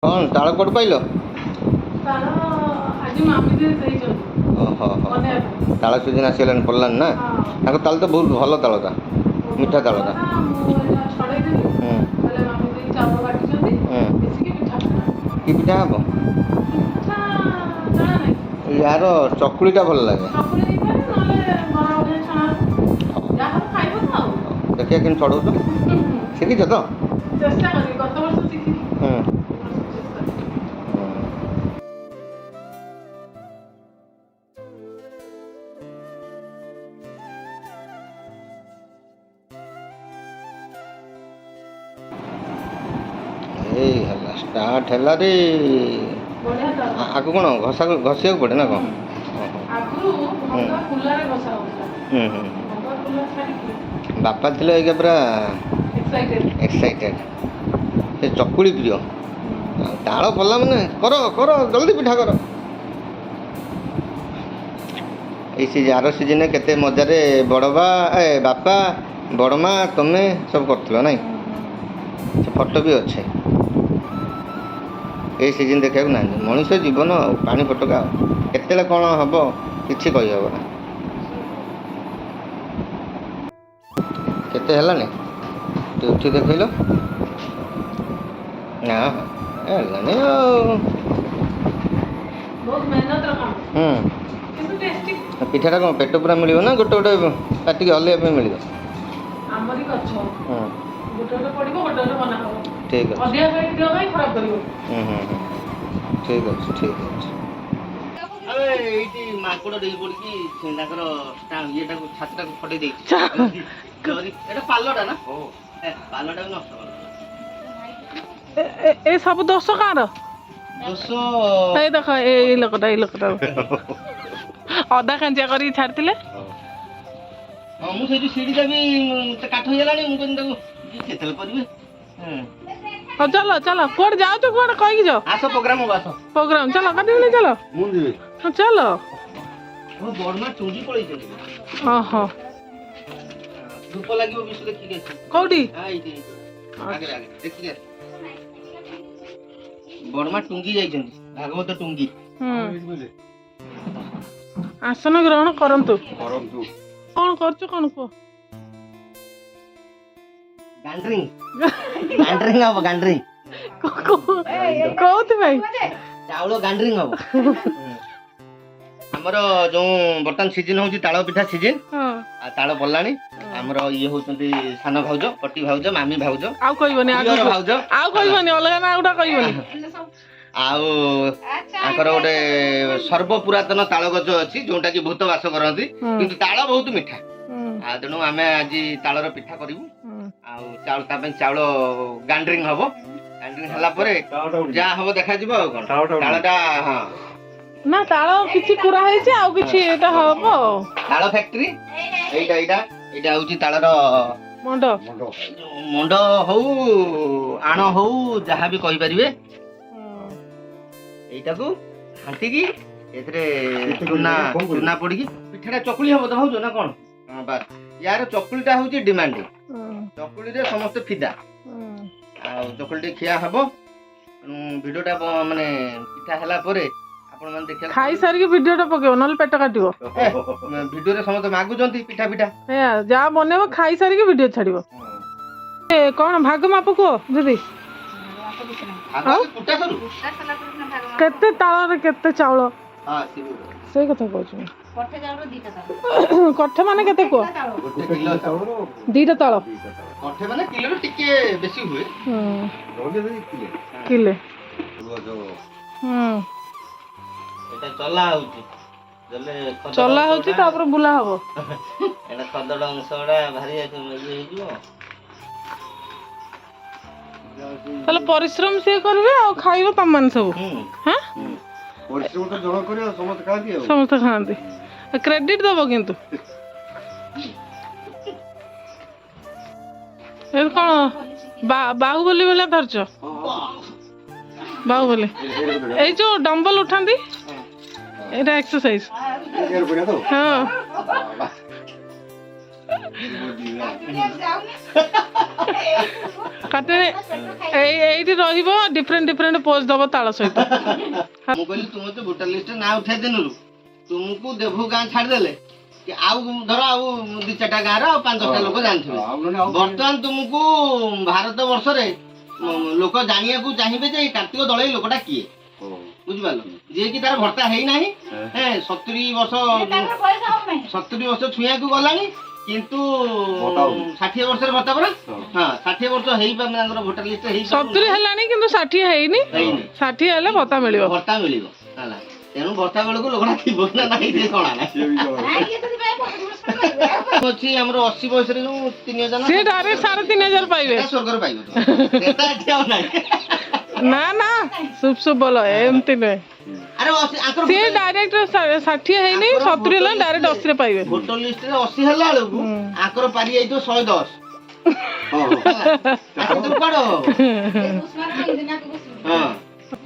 କ'ଣ ତାଳ କୁଆଡ଼ୁ ପାଇଲ? ତାଳ ସିଜିନ୍ ଆସିଗଲାଣି ପଡ଼ିଲାନି ନା? ତାଙ୍କ ତାଳ ତ ବହୁତ ଭଲ ତାଳଟା, ମିଠା ତାଳଟା। କି ପିଠା ହବ? ୟାର ଚକୁଳିଟା ଭଲ ଲାଗେ। ଦେଖିବା କେମିତି ଚଢ଼ଉଛ, ଶିଖିଛ ତ? ଏଇ ହେଲା ଷ୍ଟାର୍ଟ ହେଲା ରେ। ଆକୁ କ'ଣ ଘଷିବାକୁ ପଡ଼େ ନା କ'ଣ? ବାପା ଥିଲେ ଏଇକା ପୁରା ଏକ୍ସାଇଟେଡ୍। ସେ ଚକୁଳି ପ୍ରିୟ। ତାଳ ପଡ଼ିଲା ମାନେ କର କର ଜଲ୍ଦି ପିଠା କର। ଏଇ ଆର ସିଜିନରେ କେତେ ମଜାରେ ବାପା ବଡ଼ମା ତମେ ସବୁ କରୁଥିଲ ନାଇଁ? ସେ ଫଟୋ ବି ଅଛି। ଏଇ ସିଜିନ୍ ଦେଖିବାକୁ ନାହାନ୍ତି। ମଣିଷ ଜୀବନ ଆଉ ପାଣି ଫଟକା ଆଉ କେତେବେଳେ କ'ଣ ହେବ କିଛି କହିହେବ ନା। କେତେ ହେଲାନି ଟିକେ ଉଠି ଦେଖେଇଲ। ନା ହେଲାନି ଆଉ। ପିଠାଟା କ'ଣ ପେଟ ପୁରା ମିଳିବ ନା ଗୋଟେ ଗୋଟେ କାଟିକି ହଲେଇବା ପାଇଁ ମିଳିବ? ଠିକ୍ ଅଛି। ଠିକ୍ ଅଛି ଠିକ୍ ଅଛି। ଏଇଠି ମାଙ୍କଡ଼ ଦେଇ ପଡ଼ିକି ତାଙ୍କର ଇଏଟାକୁ ଛାତିଟାକୁ ଫଟେଇ ଦେଇଛି। ଏଇଟା ପାଲଟା ନା? ପାଲଟାକୁ ନଷ୍ଟ କର। ଏ ସବୁ ଦୋଷ କାହାର? ଦୋଷ ଏଇ ଦେଖ ଏଇ ଲୋକଟା ଅଦା କାଞ୍ଚିଆ କରିକି ଛାଡ଼ିଥିଲେ। ହଁ ମୁଁ ସେଇଠି ସିଡ଼ିଟା ବି କାଠ ହେଇଗଲାଣି। ମୁଁ କହିଲି ତାକୁ କେତେବେଳେ କରିବେ। ହଉ ଚାଲ ଚାଲ, କୁଆଡ଼େ ଯାଉଛ କୁଆଡ଼େ କହିକି ଯାଅ। ଆସ ପ୍ରୋଗ୍ରାମ ହବ, ଆସ ପ୍ରୋଗ୍ରାମ ଚାଲ କାଟିବିନି ଚାଲ। ମୁଁ ଯିବି। ହଁ ଚାଲ। ବଡ଼ମା ଚୁଙ୍ଗି ପଳେଇଛନ୍ତି। ଓହୋ ଧୂପ ଲାଗିବ ବିଷୟ ଦେଖିକି ଆସିବ। କୋଉଠି? ଆଗରେ ଦେଖିକି ଆସ। ବଡ଼ମା ଟୁଙ୍ଗି ଯାଇଛନ୍ତି, ଭାଗବତ ଟୁଙ୍ଗି। ଆସନ ଗ୍ରହଣ କରନ୍ତୁ। କ'ଣ କରୁଛ କ'ଣ କୁହ? ଗାଣ୍ଡ୍ରିଂ ହବ। ଗାଣ୍ଡ୍ରିଂ କୋଉଥିପାଇଁ? ଚାଉଳ ଗାଣ୍ଡ୍ରିଂ ହବ। ଆମର ଯୋଉ ବର୍ତ୍ତମାନ ସିଜିନ୍ ହଉଛି ତାଳ ପିଠା ସିଜିନ୍। ଆଉ ତାଳ ପଡ଼ିଲାଣି। ଆମର ଇଏ ହଉଛନ୍ତି ସାନ ଭାଉଜ, କଟି ଭାଉଜ, ମାମି ଭାଉଜ। ଆଉ କହିବନି ଭାଉଜ, ଆଉ କହିବନି, ଅଲଗା ନା ଗୁଡ଼ା କହିବନି। ଆଉ ତାଙ୍କର ଗୋଟେ ସର୍ବ ପୁରାତନ ତାଳ ଗଛ ଅଛି ଯୋଉଟା କି ଭୂତ ବାସ କରନ୍ତି, କିନ୍ତୁ ତାଳ ବହୁତ ମିଠା। ଆଉ ତେଣୁ ଆମେ ଆଜି ତାଳର ପିଠା କରିବୁ। ଆଉ ତା ପାଇଁ ଚାଉଳ ଗାଣ୍ଡ୍ରିଂ ହବ। ଗାଣ୍ଡ୍ରିଂ ହେଲା ପରେ ଯାହା ହବ ଦେଖାଯିବ। ଆଉ କ'ଣ ତାଳଟା? ହଁ ନା ତାଳ କିଛି କୁରା ହେଇଛି, ଆଉ କିଛି ଏଇଟା ହବ। ତାଳ ଫ୍ୟାକ୍ଟ୍ରି ଏଇଟା ହଉଛି ତାଳର ମଣ୍ଡ ହଉ ଆଣ ହଉ ଯାହା ବି କହିପାରିବେ। ଏଇଟାକୁ ଘାଣ୍ଟିକି ଏଥିରେ ଚୁନା ପଡ଼ିକି ପିଠାଟା ଚକୁଳି ହବ ତ ଭାଉଜ ନା କ'ଣ? ବାସ୍ ୟାର ଚକୁଳିଟା ହଉଛି ଡିମାଣ୍ଡ। ଚକୁଳିରେ ସମସ୍ତେ ଫିଦା। ଆଉ ଚକୁଳିଟି ଖିଆ ହବ। ଭିଡ଼ିଓଟା ମାନେ ପିଠା ହେଲା ପରେ ଆପଣ ମାନେ ଦେଖିବା। ଖାଇସାରିକି ଭିଡ଼ିଓଟା ପକେଇବ, ନହେଲେ ପେଟ କାଟିବ। ଭିଡ଼ିଓରେ ସମସ୍ତେ ମାଗୁଛନ୍ତି ପିଠା ଯାହା ବନେଇବ ଖାଇସାରିକି ଭିଡ଼ିଓ ଛାଡ଼ିବ। କ'ଣ ଭାଗ ମାପ କୁହ ଦିଦି? କେତେ ତାଳରେ କେତେ ଚାଉଳ? ସେଇ କଥା କହୁଛୁ। କଠେ ମାନେ କେତେ କୁହ? 2ଟା ତାଳ। କଠେ ମାନେ କିଲୋରୁ ଟିକେ ବେଶୀ ହୁଏ। କିଲେ। এটা চলা হচ্ছে চলা হচ্ছে তারপরে বুলা হবো। এটা খদড় অংশটা ভারি আছে ইয়ে ହେଇଯିବ। তাহলে পরিশ্রম সে করবে আর খাইব তমমান সব। হ্যাঁ পরিশ্রম তো জমা করে সমস্ত খাওয়াতি আর সমস্ত খাওয়াতি। ক্রেডিট দেব কিন্তু এর কোন বাহুবলী বলে ধরছ? বাহুবলী এই যে ডম্বল উঠান্তি এটা এক্সারসাইজ। হ্যাঁ କାଟିନି ଏଇଠି ରହିବ ଡିଫରେଣ୍ଟ ଡିଫରେଣ୍ଟ ପୋଜ ଦବ ତାଳ ସହିତ। ମୁଁ କହିଲି ତୁମେ ତ ଭୋଟର ଲିଷ୍ଟ ନାଁ ଉଠାଇ ଦିନରୁ ତୁମକୁ ଦେଭୁ ଗାଁ ଛାଡ଼ିଦେଲେ କି ଆଉ ଧର ଆଉ 2-4ଟା ଗାଁର ଆଉ 5-10ଟା ଲୋକ ଜାଣିଥିବେ। ବର୍ତ୍ତମାନ ତୁମକୁ ଭାରତ ବର୍ଷରେ ଲୋକ ଜାଣିବାକୁ ଚାହିଁବେ ଯେ ଏଇ କାର୍ତ୍ତିକ ଦଳେଇ ଲୋକଟା କିଏ, ବୁଝିପାରିଲ? ଯିଏକି ତାର ଭର୍ତ୍ତା ହେଇନାହିଁ, 70 ବର୍ଷ ଛୁଇଁବାକୁ ଗଲାଣି, କିନ୍ତୁ 60 ବର୍ଷରେ ଭର୍ତ୍ତା ପରା। ହଁ 60 ବର୍ଷ ହେଇପାରୁନି ତାଙ୍କର ଭୋଟର ଲିଷ୍ଟ ହେଇ 70 ହେଲାଣି କିନ୍ତୁ 60 ହେଇନି। 60 ହେଲେ ଭତ୍ତା ମିଳିବ ହେଲା। ତେଣୁ ଭର୍ତ୍ତା ବେଳକୁ ଲୋକଟା ଥିବ ନା ନାହିଁ ସେ କଣା ନାହିଁ ଅଛି ଆମର 80 ବୟସରେ ଯୋଉ 3000 ସେ ଡାଇରେକ୍ଟ 3500 ପାଇବେ। ସ୍ୱର୍ଗରେ ପାଇବ ସେଟା ଏଠି ଆଉ ନାହିଁ। ନା ନା ସୁପ ସୁପ ଭଲ ଏମିତି ନୁହେଁ। ଆରେ ସେ ଡାଇରେକ୍ଟ 60 ହେଇନି 70 ହେଲା ଡାଇରେକ୍ଟ 80 ରେ ପାଇବେ। ଭୋଟର ଲିଷ୍ଟରେ 80 ହେଲା ବେଳକୁ ଆଙ୍କର ପାରି ଯାଇଥିବ 110।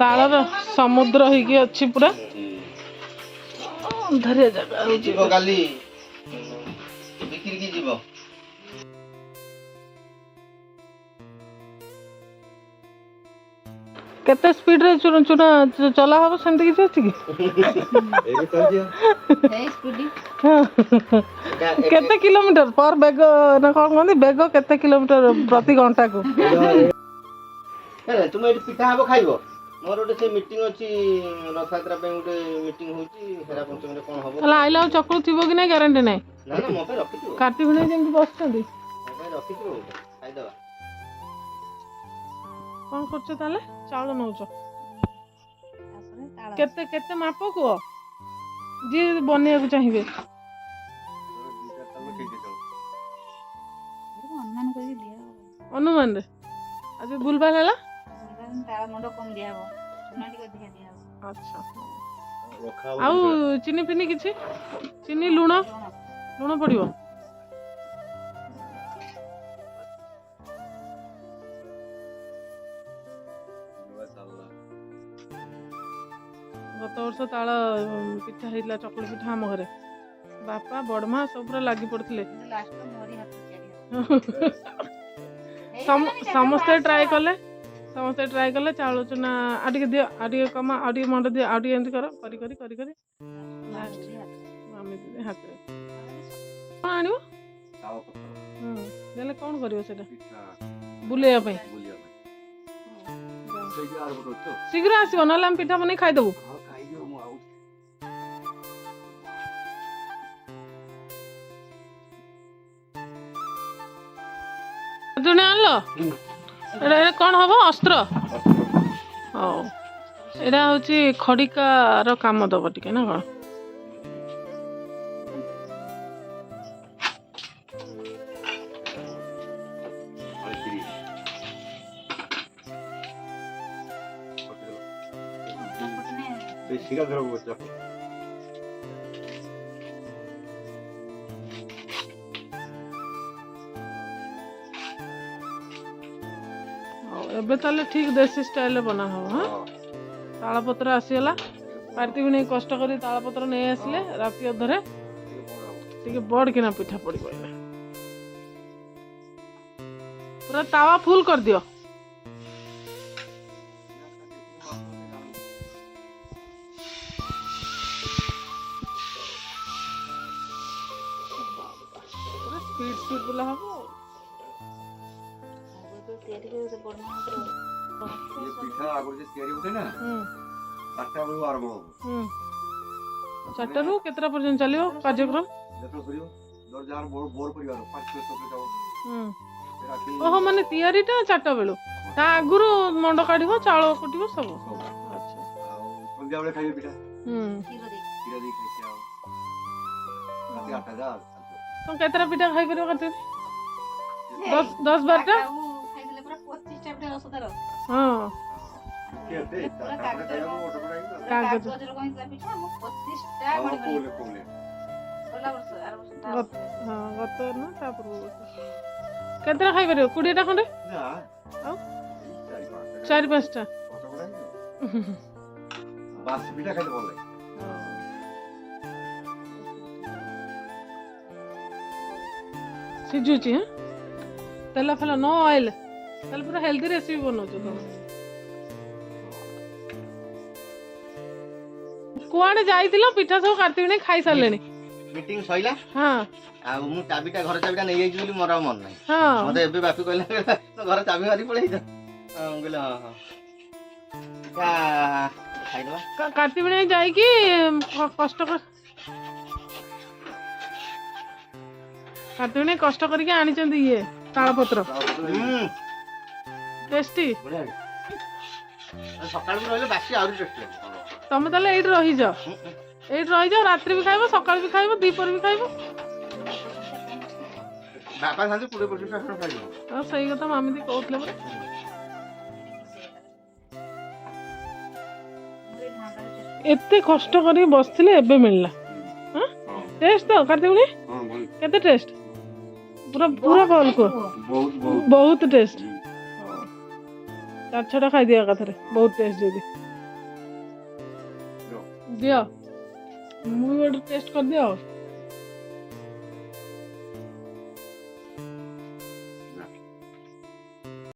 ତାଳର ସମୁଦ୍ର ହେଇକି ଅଛି ପୁରା ଅନ୍ଧାରିଆ ଜାଗା। ଯିବ କାଲି ବିକ୍ରିକି ଯିବ। କେତେ ସ୍ପିଡ ରେ ଚୁନା ଚଲା ହବ ସେମିତି କିଛି ଅଛି କି? କେତେ କିଲୋମିଟର ପର ବେଗ ନା କଣ କହନ୍ତି ବେଗ କେତେ କିଲୋମିଟର ପ୍ରତି ଘଣ୍ଟାକୁ? ତୁମେ ଏଠି ପିଠା ହବ ଖାଇବ। ମୋର ଗୋଟେ ସେ ମିଟିଂ ଅଛି ରଥଯାତ୍ରା ପାଇଁ ଗୋଟେ ମିଟିଂ ହଉଛି ହେରା ପଞ୍ଚମୀରେ କଣ ହବ। ତାହେଲେ ଆଇଲା ଆଉ ଚକୁଳି ଥିବ କି ନାଇଁ ଗ୍ୟାରେଣ୍ଟି ନାହିଁ। ନା ନା ମୋ ପାଇଁ ରଖିଥିବ। କାଟି ଭିଣେଇ ଯେମିତି ବସୁଛନ୍ତି ମୋ ପାଇଁ ରଖିଥିବ ଗୋଟେ ଖାଇଦବା। କଣ କରୁଛ ତାହେଲେ? ଚାଉଳ ନଉଛ କେତେ କେତେ ମାପ କୁହ ଯିଏ ବନେଇବାକୁ ଚାହିଁବେ। ଅନୁମାନରେ ଆଜି ଭୁଲଭାଲ ହେଲା। ଆଚ୍ଛା ଆଉ ଚିନି ଫିନି କିଛି ଚିନି ଲୁଣ ପଡିବ। ଗତ ବର୍ଷ ତାଳ ପିଠା ହେଇଥିଲା ଚକୁଳି ପିଠା ଆମ ଘରେ। ବାପା ବଡମା ସବୁ ପୁରା ଲାଗି ପଡିଥିଲେ। ସମସ୍ତେ ଟ୍ରାଏ କଲେ ଚାଉଳ ଚୁନା ଆଉ ଟିକେ ଦିଅ ଆଉ ଟିକେ କମା ଆଉ ଟିକେ ମଣ୍ଡ ଦିଅ ଆଉ ଟିକେ ଏମିତି କର କରି ହାତରେ କଣ ଆଣିବ ଦେଲେ କଣ କରିବ ସେଟା ବୁଲେଇବା ପାଇଁ। ଶୀଘ୍ର ଆସିବ ନହେଲେ ଆମେ ପିଠା ବନେଇ ଖାଇଦବୁ। ଆଣିଲ ଏଇଟା କଣ ହବ ଅସ୍ତ୍ର? ହଉ ଏଇଟା ହଉଛି ଖଡିକାର କାମ ଦବ ଟିକେ ନା କଣ? ଏବେ ତାହେଲେ ଠିକ ଦେଶୀ ଷ୍ଟାଇଲରେ ବନା ହବ। ହଁ ତାଳପତ୍ର ଆସିଗଲା ପାଟି ବି ନେଇ କଷ୍ଟ କରି ତାଳପତ୍ର ନେଇ ଆସିଲେ ରାତି ଅଧରେ ଟିକେ ବଡ କିନା ପିଠା ପଡିବ। ପୁରା ତାୱା ଫୁଲ କରିଦିଅ। ସ୍ପିଡ ବୁଲା ହବ। ଚାରିଟାରୁ କେତେଟା ପର୍ଯ୍ୟନ୍ତ ଚାଲିବ କାର୍ଯ୍ୟକ୍ରମ? ଓହୋ ମାନେ ତିଆରିଟା 4ଟା ବେଳୁ ତା ଆଗରୁ ମଣ୍ଡ କାଢିବ ଚାଉଳ କୁଟିବ ସବୁ। ତମେ କେତେଟା ପିଠା ଖାଇପାରିବ କାଟିକି? 10-12ଟା। ହଁ ଗତ ନା ତା ପୂର୍ବ କେତେଟା ଖାଇପାରିବ? 20ଟା ଖଣ୍ଡେ ଆଉ 4-5ଟା। ସିଝୁଛି ହଁ ତେଲ ଫେଲ नो ऑयल ତାହେଲେ ପୁରା ହେଲ୍ଦି ରେସିପି ବନଉଛ ତମେ। କୁଆଡେ ଯାଇଥିଲ ପିଠା ସବୁ କାଟିକି ଖାଇ ସାରିଲେଣି? ମିଟିଂ ସଇଲା ହଁ ଆଉ ମୁଁ ଚାବିଟା ଘର ଚାବିଟା ନେଇଯାଇଛି ବୋଲି ମୋର ଆଉ ମନ ନାହିଁ। ହଁ ମତେ ଏବେ ବାପି କହିଲା ଘର ଚାବି ମାରି ପଳେଇଛ। ମୁଁ କହିଲି ହଁ ହଁ ଖାଇଦବା। କାଟିବିଣି ଯାଇକି କଷ୍ଟ କାଟିବିଣି କଷ୍ଟ କରିକି ଆଣିଛନ୍ତି ଇଏ ତାଳପତ୍ର ଟେଷ୍ଟି। ସକାଳୁ ରହିଲେ ବାସି ଆହୁରି ଟେଷ୍ଟି। ତମେ ତାହେଲେ ଏଇଠି ରହିଯାଅ ରାତିରେ ବି ଖାଇବ ସକାଳୁ ବି ଖାଇବ ଦିପହରେ ବି ଖାଇବ। ବାପା ଖାଆନ୍ତି 20-25 ଖାଇବ। ଆଉ ସେଇ କଥା ମାମିଦି କହୁଥିଲେ ପରା। ଏତେ କଷ୍ଟ କରିକି ବସିଥିଲେ ଏବେ ମିଳିଲା। ଟେଷ୍ଟ ତ କାଟିବୁନି କେତେ ଟେଷ୍ଟ ପୁରା ପୁରା ଭଲ କୁହ ବହୁତ ଟେଷ୍ଟ। 4-6ଟା ଖାଇଦିଅ ଏକାଥରେ ବହୁତ ଟେଷ୍ଟ ଯଦି ଦିଅ ମୁଁ ଗୋଟେ ଟେଷ୍ଟ କରିଦିଅ।